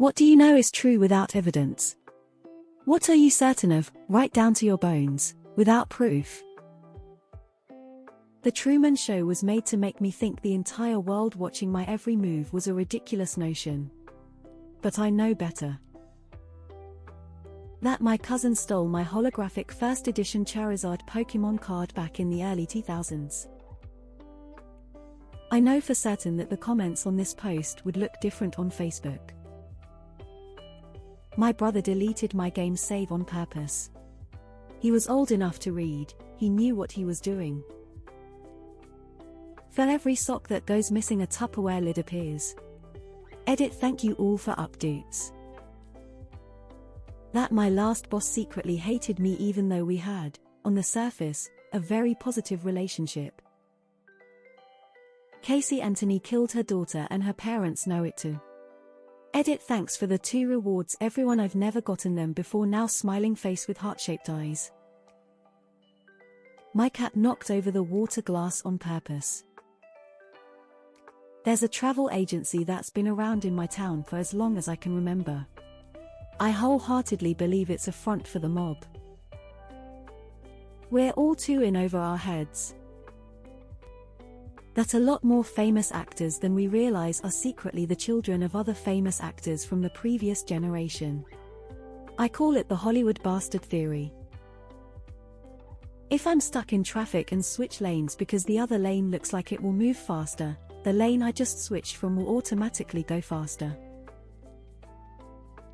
What do you know is true without evidence? What are you certain of, right down to your bones, without proof? The Truman Show was made to make me think the entire world watching my every move was a ridiculous notion. But I know better. That my cousin stole my holographic first edition Charizard Pokemon card back in the early 2000s. I know for certain that the comments on this post would look different on Facebook. My brother deleted my game save on purpose. He was old enough to read, he knew what he was doing. For every sock that goes missing, a Tupperware lid appears. Edit. Thank you all for updates. That my last boss secretly hated me even though we had, on the surface, a very positive relationship. Casey Anthony killed her daughter and her parents know it too. Edit. Thanks for the 2 rewards everyone, I've never gotten them before, now smiling face with heart-shaped eyes. My cat knocked over the water glass on purpose. There's a travel agency that's been around in my town for as long as I can remember. I wholeheartedly believe it's a front for the mob. We're all too in over our heads. That a lot more famous actors than we realize are secretly the children of other famous actors from the previous generation. I call it the Hollywood bastard theory. If I'm stuck in traffic and switch lanes because the other lane looks like it will move faster, the lane I just switched from will automatically go faster.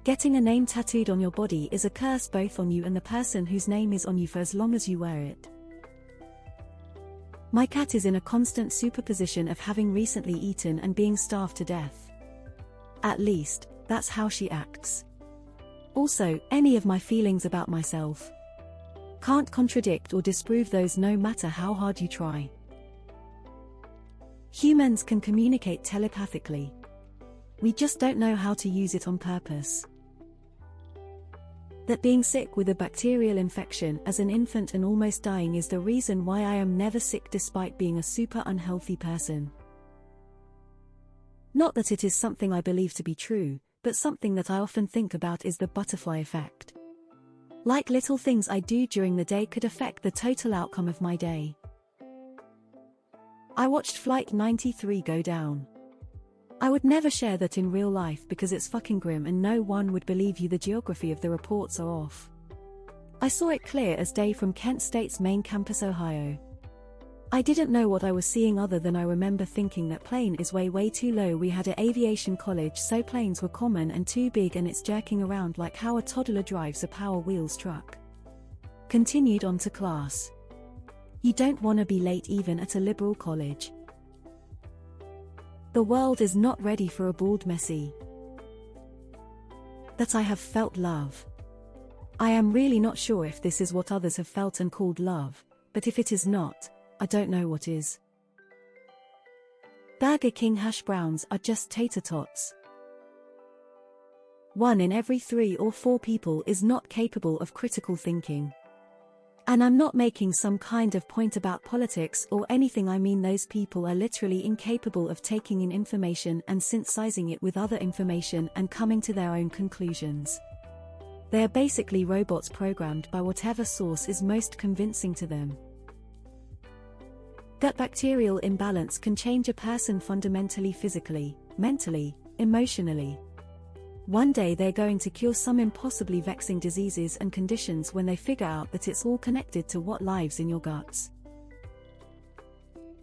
Getting a name tattooed on your body is a curse both on you and the person whose name is on you for as long as you wear it. My cat is in a constant superposition of having recently eaten and being starved to death. At least, that's how she acts. Also, any of my feelings about myself can't contradict or disprove those no matter how hard you try. Humans can communicate telepathically. We just don't know how to use it on purpose. That being sick with a bacterial infection as an infant and almost dying is the reason why I am never sick despite being a super unhealthy person. Not that it is something I believe to be true, but something that I often think about is the butterfly effect. Like little things I do during the day could affect the total outcome of my day. I watched Flight 93 go down. I would never share that in real life because it's fucking grim and no one would believe you. The geography of the reports are off. I saw it clear as day from Kent State's main campus, Ohio. I didn't know what I was seeing other than I remember thinking that plane is way too low. We had an aviation college, so planes were common and too big and it's jerking around like how a toddler drives a Power Wheels truck. Continued on to class. You don't want to be late even at a liberal college. The world is not ready for a bald Messi. That I have felt love. I am really not sure if this is what others have felt and called love, but if it is not, I don't know what is. Burger King hash browns are just tater tots. 1 in every 3 or 4 people is not capable of critical thinking. And I'm not making some kind of point about politics or anything. I mean those people are literally incapable of taking in information and synthesizing it with other information and coming to their own conclusions. They are basically robots programmed by whatever source is most convincing to them. Gut bacterial imbalance can change a person fundamentally, physically, mentally, emotionally. One day they're going to cure some impossibly vexing diseases and conditions when they figure out that it's all connected to what lives in your guts.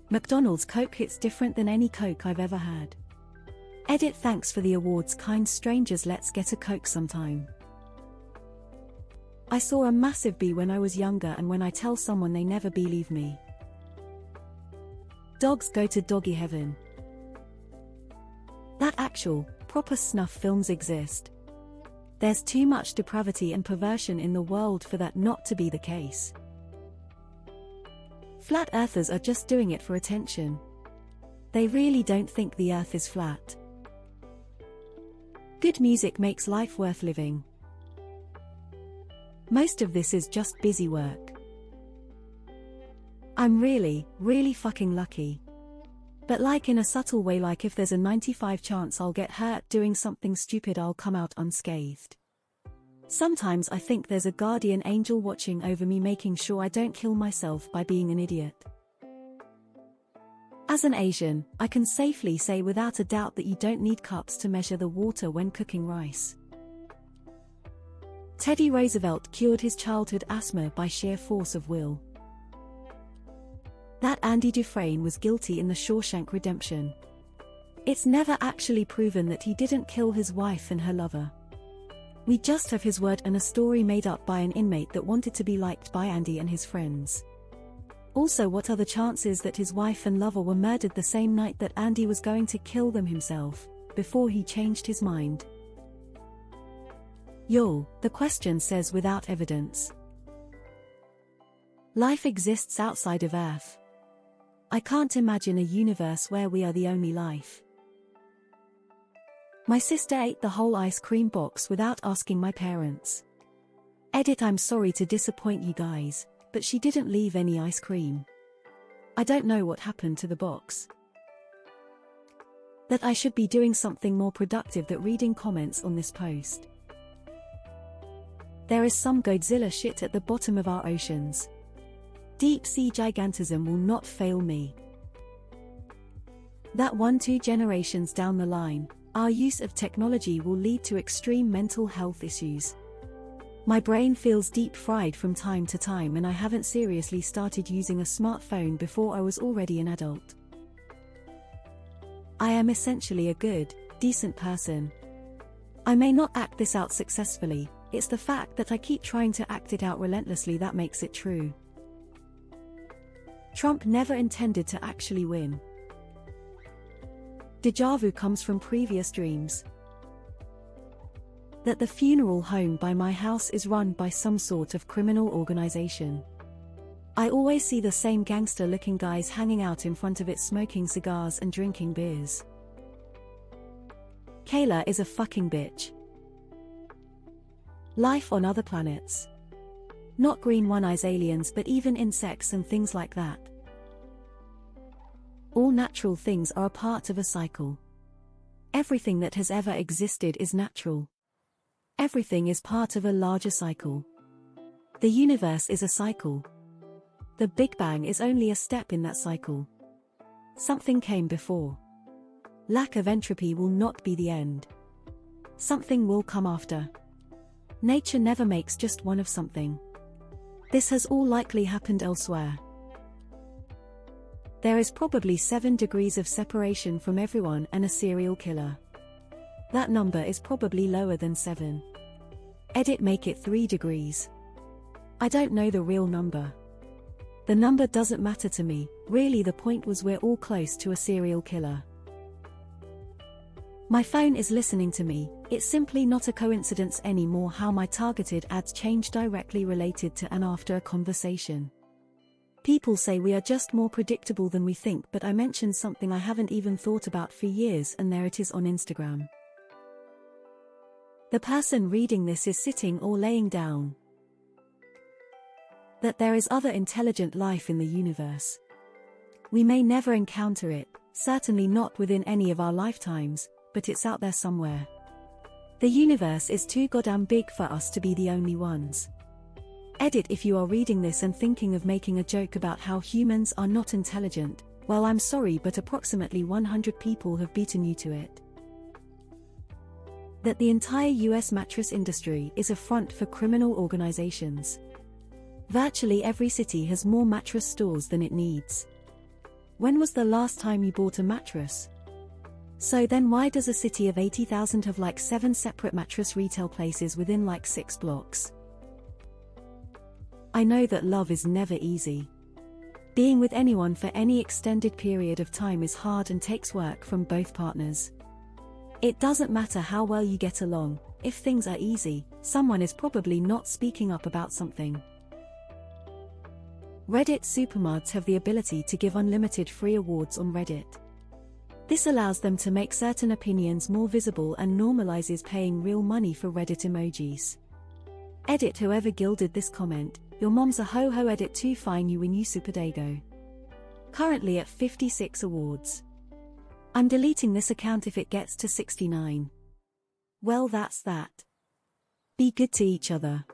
McDonald's Coke hits different than any Coke I've ever had. Edit. Thanks for the awards, kind strangers, let's get a Coke sometime. I saw a massive bee when I was younger, and when I tell someone they never believe me. Dogs go to doggy heaven. That actual, proper snuff films exist. There's too much depravity and perversion in the world for that not to be the case. Flat earthers are just doing it for attention. They really don't think the earth is flat. Good music makes life worth living. Most of this is just busy work. I'm really fucking lucky. But like in a subtle way, like if there's a 95 chance I'll get hurt doing something stupid, I'll come out unscathed. Sometimes I think there's a guardian angel watching over me, making sure I don't kill myself by being an idiot. As an Asian, I can safely say without a doubt that you don't need cups to measure the water when cooking rice. Teddy Roosevelt cured his childhood asthma by sheer force of will. That Andy Dufresne was guilty in the Shawshank Redemption. It's never actually proven that he didn't kill his wife and her lover. We just have his word and a story made up by an inmate that wanted to be liked by Andy and his friends. Also, what are the chances that his wife and lover were murdered the same night that Andy was going to kill them himself, before he changed his mind? Y'all, the question says without evidence. Life exists outside of Earth. I can't imagine a universe where we are the only life. My sister ate the whole ice cream box without asking my parents. Edit, I'm sorry to disappoint you guys, but she didn't leave any ice cream. I don't know what happened to the box. That I should be doing something more productive than reading comments on this post. There is some Godzilla shit at the bottom of our oceans. Deep sea gigantism will not fail me. That 1-2 generations down the line, our use of technology will lead to extreme mental health issues. My brain feels deep fried from time to time, and I haven't seriously started using a smartphone before I was already an adult. I am essentially a good, decent person. I may not act this out successfully, it's the fact that I keep trying to act it out relentlessly that makes it true. Trump never intended to actually win. Déjà vu comes from previous dreams. That the funeral home by my house is run by some sort of criminal organization. I always see the same gangster-looking guys hanging out in front of it, smoking cigars and drinking beers. Kayla is a fucking bitch. Life on other planets. Not green one-eyes aliens, but even insects and things like that. All natural things are a part of a cycle. Everything that has ever existed is natural. Everything is part of a larger cycle. The universe is a cycle. The Big Bang is only a step in that cycle. Something came before. Lack of entropy will not be the end. Something will come after. Nature never makes just one of something. This has all likely happened elsewhere. There is probably 7 degrees of separation from everyone and a serial killer. That number is probably lower than 7. Edit, make it 3 degrees. I don't know the real number. The number doesn't matter to me, really. The point was we're all close to a serial killer. My phone is listening to me. It's simply not a coincidence anymore how my targeted ads change directly related to and after a conversation. People say we are just more predictable than we think, but I mentioned something I haven't even thought about for years, and there it is on Instagram. The person reading this is sitting or laying down. That there is other intelligent life in the universe. We may never encounter it, certainly not within any of our lifetimes, but it's out there somewhere. The universe is too goddamn big for us to be the only ones. Edit, if you are reading this and thinking of making a joke about how humans are not intelligent, well, I'm sorry, but approximately 100 people have beaten you to it. That the entire US mattress industry is a front for criminal organizations. Virtually every city has more mattress stores than it needs. When was the last time you bought a mattress? So then why does a city of 80,000 have like 7 separate mattress retail places within like 6 blocks? I know that love is never easy. Being with anyone for any extended period of time is hard and takes work from both partners. It doesn't matter how well you get along, if things are easy, someone is probably not speaking up about something. Reddit supermods have the ability to give unlimited free awards on Reddit. This allows them to make certain opinions more visible and normalizes paying real money for Reddit emojis. Edit, whoever gilded this comment, your mom's a ho-ho. Edit, too fine, you win, you super dago. Currently at 56 awards. I'm deleting this account if it gets to 69. Well, that's that. Be good to each other.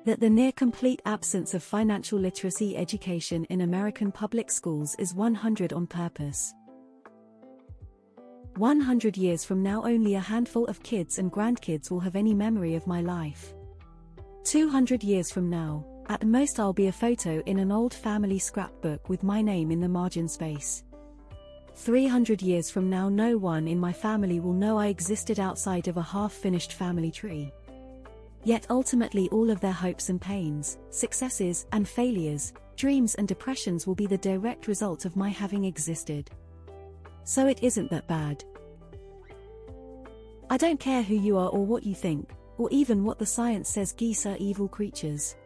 That the near-complete absence of financial literacy education in American public schools is 100 on purpose. 100 years from now, only a handful of kids and grandkids will have any memory of my life. 200 years from now, at most I'll be a photo in an old family scrapbook with my name in the margin space. 300 years from now, no one in my family will know I existed outside of a half-finished family tree. Yet ultimately all of their hopes and pains, successes and failures, dreams and depressions will be the direct result of my having existed. So it isn't that bad. I don't care who you are or what you think, or even what the science says geese are evil creatures.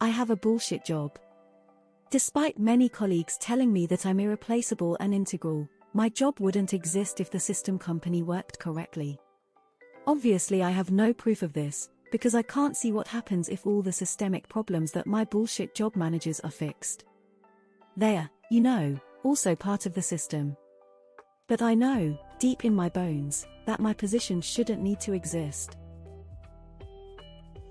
I have a bullshit job. Despite many colleagues telling me that I'm irreplaceable and integral, my job wouldn't exist if the system company worked correctly. Obviously I have no proof of this, because I can't see what happens if all the systemic problems that my bullshit job manages are fixed. They're, also part of the system. But I know, deep in my bones, that my position shouldn't need to exist.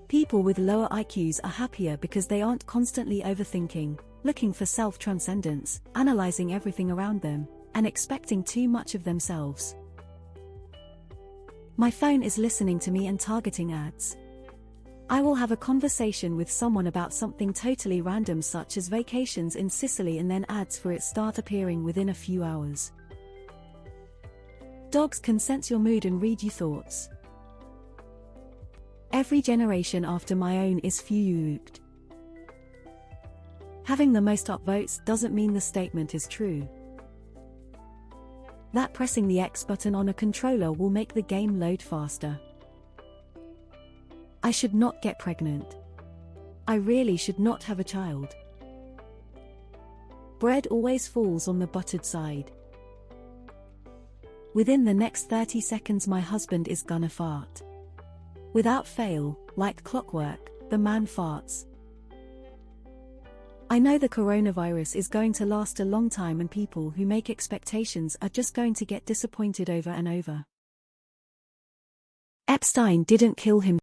People with lower IQs are happier because they aren't constantly overthinking, looking for self-transcendence, analyzing everything around them, and expecting too much of themselves. My phone is listening to me and targeting ads. I will have a conversation with someone about something totally random such as vacations in Sicily, and then ads for it start appearing within a few hours. Dogs can sense your mood and read your thoughts. Every generation after my own is fucked. Having the most upvotes doesn't mean the statement is true. That pressing the X button on a controller will make the game load faster. I should not get pregnant. I really should not have a child. Bread always falls on the buttered side. Within the next 30 seconds my husband is gonna fart. Without fail, like clockwork, the man farts. I know the coronavirus is going to last a long time and people who make expectations are just going to get disappointed over and over. Epstein didn't kill him.